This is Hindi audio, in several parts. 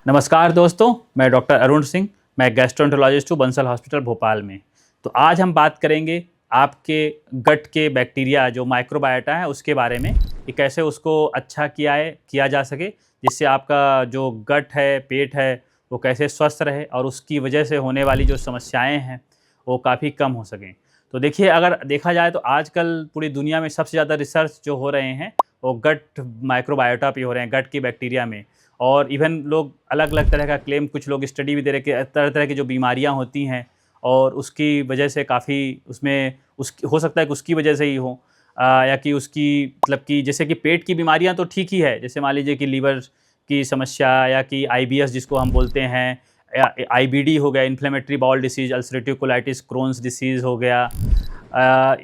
नमस्कार दोस्तों, मैं डॉक्टर अरुण सिंह। मैं गैस्ट्रोएंटरोलॉजिस्ट हूँ बंसल हॉस्पिटल भोपाल में। तो आज हम बात करेंगे आपके गट के बैक्टीरिया जो माइक्रोबायोटा है उसके बारे में कि कैसे उसको अच्छा किया जा सके, जिससे आपका जो गट है, पेट है, वो कैसे स्वस्थ रहे और उसकी वजह से होने वाली जो समस्याएं हैं वो काफ़ी कम हो सकें। तो देखिए, अगर देखा जाए तो आजकल पूरी दुनिया में सबसे ज़्यादा रिसर्च जो हो रहे हैं वो गट माइक्रोबायोटा पे हो रहे हैं, गट की बैक्टीरिया में। और इवन लोग अलग अलग तरह का क्लेम, कुछ लोग स्टडी भी दे रहे कि तरह तरह की जो बीमारियां होती हैं और उसकी वजह से काफ़ी उसमें उसकी हो सकता है कि उसकी वजह से ही हो, या कि उसकी मतलब कि जैसे कि पेट की बीमारियां तो ठीक ही है, जैसे मान लीजिए कि लीवर की समस्या या कि आईबीएस जिसको हम बोलते हैं, या आईबीडी हो गया, inflammatory bowel disease, ulcerative colitis, Crohn's disease हो गया।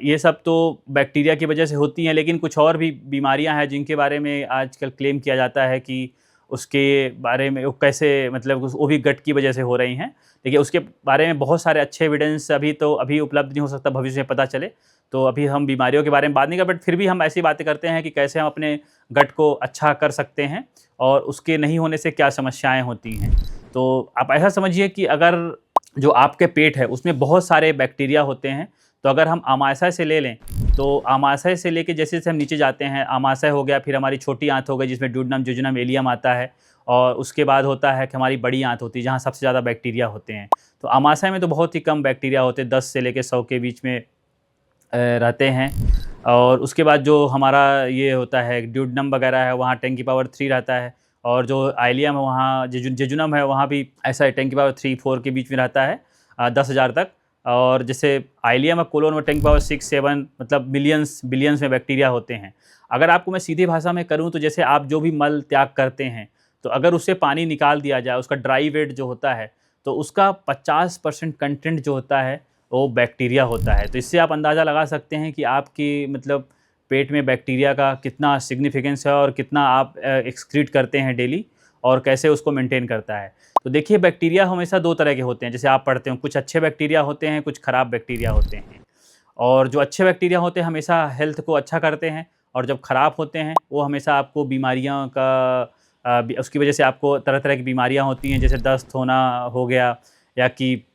ये सब तो बैक्टीरिया की वजह से होती हैं, लेकिन कुछ और भी बीमारियां हैं जिनके बारे में आजकल क्लेम किया जाता है कि उसके बारे में वो कैसे मतलब वो भी गट की वजह से हो रही हैं। देखिए, उसके बारे में बहुत सारे अच्छे एविडेंस अभी उपलब्ध नहीं हो सकता, भविष्य में पता चले। तो अभी हम बीमारियों के बारे में बात नहीं कर, बट फिर भी हम ऐसी बातें करते हैं कि कैसे हम अपने गट को अच्छा कर सकते हैं और उसके नहीं होने से क्या समस्याएं होती हैं। तो आप ऐसा समझिए कि अगर जो आपके पेट है उसमें बहुत सारे बैक्टीरिया होते हैं, तो अगर हम आमाशय से ले लें तो आमाशय से लेके जैसे जैसे हम नीचे जाते हैं, आमाशय हो गया, फिर हमारी छोटी आंत हो गई जिसमें ड्यूडेनम, जेजुनम, एलियम आता है, और उसके बाद होता है कि हमारी बड़ी आंत होती है जहाँ सबसे ज़्यादा बैक्टीरिया होते हैं। तो आमाशय में तो बहुत ही कम बैक्टीरिया होते हैं, 10 से लेकर 100 के बीच में रहते हैं। और उसके बाद जो हमारा ये होता है ड्यूडेनम वगैरह है, वहाँ 10 की पावर 3 रहता है। और जो आइलियम है, वहाँ जेजुनम है, वहाँ भी ऐसा है 10 की पावर 3-4 के बीच में रहता है, 10,000 तक। और जैसे आइलियम और कोलोन में 10 की पावर 6-7 मतलब बिलियंस में बैक्टीरिया होते हैं। अगर आपको मैं सीधी भाषा में करूँ तो जैसे आप जो भी मल त्याग करते हैं, तो अगर उससे पानी निकाल दिया जाए, उसका ड्राई वेट जो होता है, तो उसका 50% कंटेंट जो होता है वो बैक्टीरिया होता है। तो इससे आप अंदाज़ा लगा सकते हैं कि आपकी मतलब पेट में बैक्टीरिया का कितना सिग्निफिकेंस है और कितना आप एक्सक्रीट करते हैं डेली, और कैसे उसको मेंटेन करता है। तो देखिए, बैक्टीरिया हमेशा 2 तरह के होते हैं, जैसे आप पढ़ते हो, कुछ अच्छे बैक्टीरिया होते हैं, कुछ ख़राब बैक्टीरिया होते हैं। और जो अच्छे बैक्टीरिया होते हैं हमेशा हेल्थ को अच्छा करते हैं, और जब ख़राब होते हैं वो हमेशा आपको बीमारियों का उसकी वजह से आपको तरह तरह की बीमारियां होती हैं, जैसे दस्त होना हो गया, या कि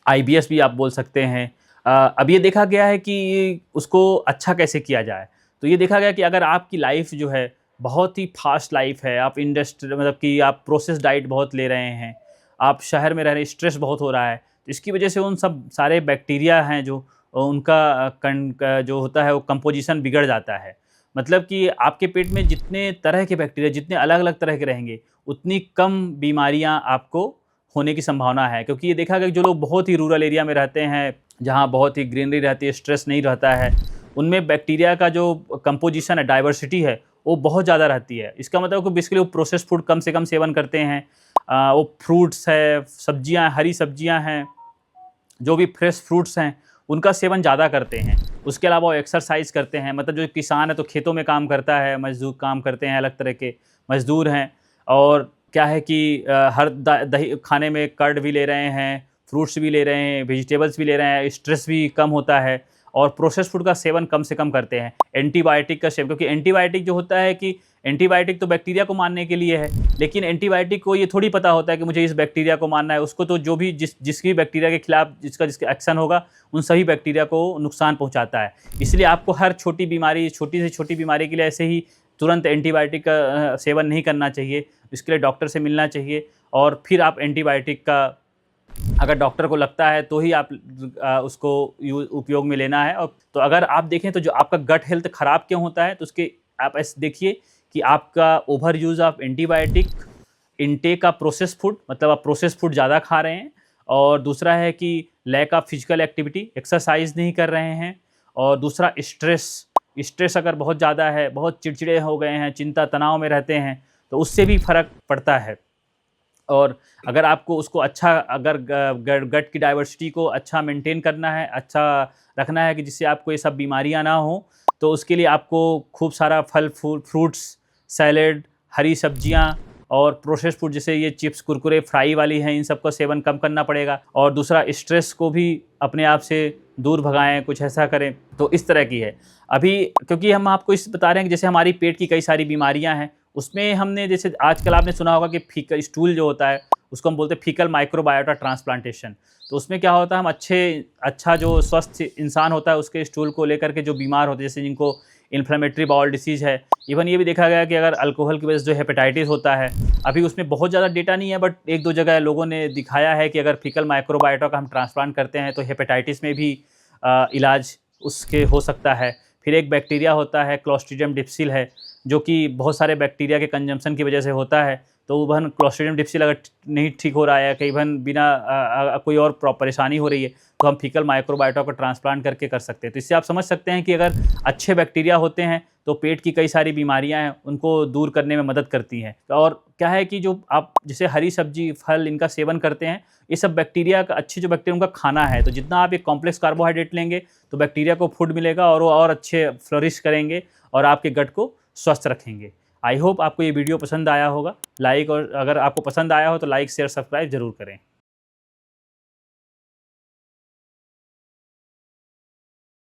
आईबीएस भी आप बोल सकते हैं। अब ये देखा गया है कि उसको अच्छा कैसे किया जाए। तो ये देखा गया कि अगर आपकी लाइफ जो है बहुत ही फास्ट लाइफ है, आप मतलब कि आप प्रोसेस डाइट बहुत ले रहे हैं, आप शहर में रह रहे हैं, स्ट्रेस बहुत हो रहा है, तो इसकी वजह से उन सब सारे बैक्टीरिया हैं जो उनका जो होता है वो कंपोजिशन बिगड़ जाता है। मतलब कि आपके पेट में जितने तरह के बैक्टीरिया, जितने अलग अलग तरह के रहेंगे, उतनी कम बीमारियां आपको होने की संभावना है। क्योंकि ये देखा गया कि जो लोग बहुत ही रूरल एरिया में रहते हैं, जहाँ बहुत ही ग्रीनरी रहती है, स्ट्रेस नहीं रहता है, उनमें बैक्टीरिया का जो कंपोजिशन है, डाइवर्सिटी है, वो बहुत ज़्यादा रहती है। इसका मतलब कि बेसिकली वो प्रोसेस्ड फूड कम से कम सेवन करते हैं। वो फ्रूट्स है, सब्जियां, हरी सब्जियां हैं, जो भी फ्रेश फ्रूट्स हैं उनका सेवन ज़्यादा करते हैं। उसके अलावा वो एक्सरसाइज करते हैं, मतलब जो किसान है तो खेतों में काम करता है, मजदूर काम करते हैं, अलग तरह के मजदूर हैं। और क्या है कि हर दही खाने में कर्ड भी ले रहे हैं, फ्रूट्स भी ले रहे हैं, वेजिटेबल्स भी ले रहे हैं, स्ट्रेस भी कम होता है। और प्रोसेस्ड फूड का सेवन कम से कम करते हैं। एंटीबायोटिक का सेवन, क्योंकि एंटीबायोटिक जो होता है कि एंटीबायोटिक तो बैक्टीरिया को मारने के लिए है, लेकिन एंटीबायोटिक को ये थोड़ी पता होता है कि मुझे इस बैक्टीरिया को मारना है। उसको तो जो भी जिसकी बैक्टीरिया के खिलाफ जिसका एक्शन होगा, उन सभी बैक्टीरिया को नुकसान पहुंचाता है। इसलिए आपको हर छोटी बीमारी, छोटी से छोटी बीमारी के लिए ऐसे ही तुरंत एंटीबायोटिक का सेवन नहीं करना चाहिए। इसके लिए डॉक्टर से मिलना चाहिए, और फिर आप एंटीबायोटिक का अगर डॉक्टर को लगता है तो ही आप उसको उपयोग में लेना है। और तो अगर आप देखें तो जो आपका गट हेल्थ ख़राब क्यों होता है, तो उसके आप ऐसे देखिए कि आपका over use of antibiotic, intake of process food, मतलब आप प्रोसेस फूड ज़्यादा खा रहे हैं, और दूसरा है कि lack of physical activity, exercise नहीं कर रहे हैं, और दूसरा स्ट्रेस अगर बहुत ज़्यादा है, बहुत चिड़चिड़े हो गए हैं, चिंता तनाव में रहते हैं, तो उससे भी फ़र्क पड़ता है। और अगर आपको उसको अच्छा, अगर गट की डाइवर्सिटी को अच्छा मेंटेन करना है, अच्छा रखना है कि जिससे आपको ये सब बीमारियां ना हो, तो उसके लिए आपको खूब सारा फल, फ्रूट्स, सैलेड, हरी सब्जियां और प्रोसेस्ड फूड जैसे ये चिप्स कुरकुरे फ्राई वाली हैं, इन सब का सेवन कम करना पड़ेगा। और दूसरा, स्ट्रेस को भी अपने आप से दूर भगाएं, कुछ ऐसा करें। तो इस तरह की है अभी, क्योंकि हम आपको इस बता रहे हैं कि जैसे हमारी पेट की कई सारी बीमारियां हैं, उसमें हमने जैसे आजकल आपने सुना होगा कि फीकल स्टूल जो होता है उसको हम बोलते हैं फीकल माइक्रोबायोटा ट्रांसप्लांटेशन। तो उसमें क्या होता है, हम अच्छा जो स्वस्थ इंसान होता है उसके स्टूल को लेकर के जो बीमार होते हैं, जैसे जिनको इन्फ्लेमेटरी बाउल डिसीज है, इवन ये भी देखा गया कि अगर अल्कोहल की वजह से जो हेपेटाइटिस होता है, अभी उसमें बहुत ज़्यादा डेटा नहीं है, बट एक दो जगह लोगों ने दिखाया है कि अगर फीकल माइक्रोबायोटा का हम ट्रांसप्लांट करते हैं तो हेपेटाइटिस में भी इलाज उसके हो सकता है। फिर एक बैक्टीरिया होता है क्लोस्ट्रीडियम डिफिसिल है, जो कि बहुत सारे बैक्टीरिया के कंजम्पशन की वजह से होता है। तो वह क्लोस्ट्रीडियम डिफिसिल अगर नहीं ठीक हो रहा है, कई बार बिना कोई और परेशानी हो रही है, तो हम फीकल माइक्रोबायोटा को ट्रांसप्लांट करके कर सकते हैं। तो इससे आप समझ सकते हैं कि अगर अच्छे बैक्टीरिया होते हैं तो पेट की कई सारी बीमारियां हैं उनको दूर करने में मदद करती हैं। और क्या है कि जो आप जैसे हरी सब्जी फल इनका सेवन करते हैं, ये सब बैक्टीरिया का अच्छे जो बैक्टीरिया उनका खाना है। तो जितना आप एक कॉम्प्लेक्स कार्बोहाइड्रेट लेंगे तो बैक्टीरिया को फूड मिलेगा और वो और अच्छे फ्लोरिश करेंगे और आपके गट को स्वस्थ रखेंगे। आई होप आपको ये वीडियो पसंद आया होगा। लाइक, और अगर आपको पसंद आया हो तो लाइक शेयर सब्सक्राइब जरूर करें।